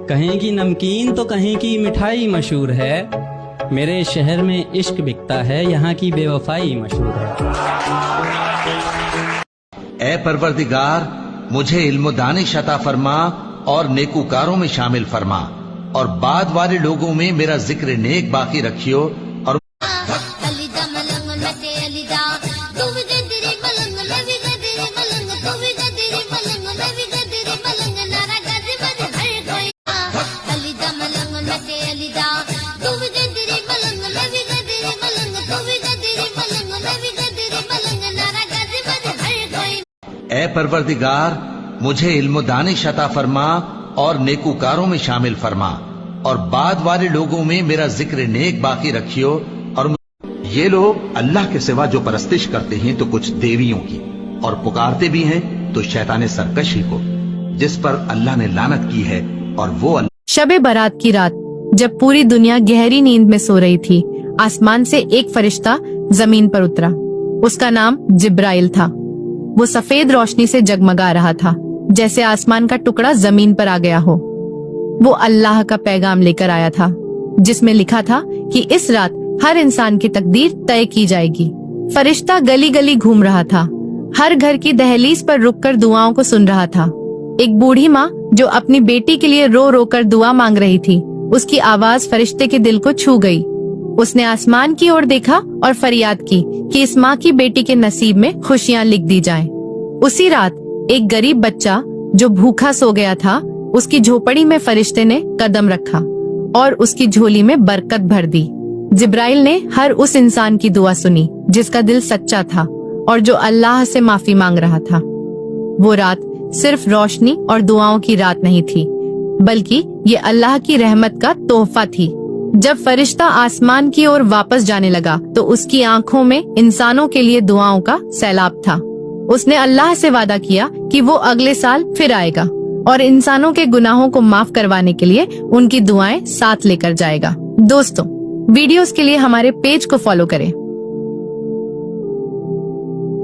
کہیں کی نمکین تو کہیں کی مٹھائی مشہور ہے، میرے شہر میں عشق بکتا ہے، یہاں کی بے وفائی مشہور ہے۔ اے پروردگار مجھے علم و دانش عطا فرما اور نیکوکاروں میں شامل فرما، اور بعد والے لوگوں میں میرا ذکر نیک باقی رکھیو، اور اے پروردگار مجھے علم و دانش عطا فرما اور نیکوکاروں میں شامل فرما، اور بعد والے لوگوں میں میرا ذکر نیک باقی رکھیو، اور یہ لوگ اللہ کے سوا جو پرستش کرتے ہیں تو کچھ دیویوں کی، اور پکارتے بھی ہیں تو شیطان سرکشی کو، جس پر اللہ نے لعنت کی ہے، اور وہ شب برات کی رات جب پوری دنیا گہری نیند میں سو رہی تھی، آسمان سے ایک فرشتہ زمین پر اترا۔ اس کا نام جبرائیل تھا۔ وہ سفید روشنی سے جگمگا رہا تھا، جیسے آسمان کا ٹکڑا زمین پر آ گیا ہو۔ وہ اللہ کا پیغام لے کر آیا تھا، جس میں لکھا تھا کہ اس رات ہر انسان کی تقدیر طے کی جائے گی۔ فرشتہ گلی گلی گھوم رہا تھا، ہر گھر کی دہلیز پر رک کر دعاؤں کو سن رہا تھا۔ ایک بوڑھی ماں جو اپنی بیٹی کے لیے رو رو کر دعا مانگ رہی تھی، اس کی آواز فرشتے کے دل کو چھو گئی۔ اس نے آسمان کی اور دیکھا اور فریاد کی کہ اس ماں کی بیٹی کے نصیب میں خوشیاں لکھ دی جائیں۔ اسی رات ایک غریب بچہ جو بھوکا سو گیا تھا، اس کی جھوپڑی میں فرشتے نے قدم رکھا اور اس کی جھولی میں برکت بھر دی۔ جبرائیل نے ہر اس انسان کی دعا سنی جس کا دل سچا تھا اور جو اللہ سے معافی مانگ رہا تھا۔ وہ رات صرف روشنی اور دعاؤں کی رات نہیں تھی، بلکہ یہ اللہ کی رحمت کا تحفہ تھی۔ جب فرشتہ آسمان کی اور واپس جانے لگا تو اس کی آنکھوں میں انسانوں کے لیے دعاؤں کا سیلاب تھا۔ اس نے اللہ سے وعدہ کیا کہ وہ اگلے سال پھر آئے گا اور انسانوں کے گناہوں کو معاف کروانے کے لیے ان کی دعائیں ساتھ لے کر جائے گا۔ دوستوں، ویڈیوز کے لیے ہمارے پیج کو فالو کریں۔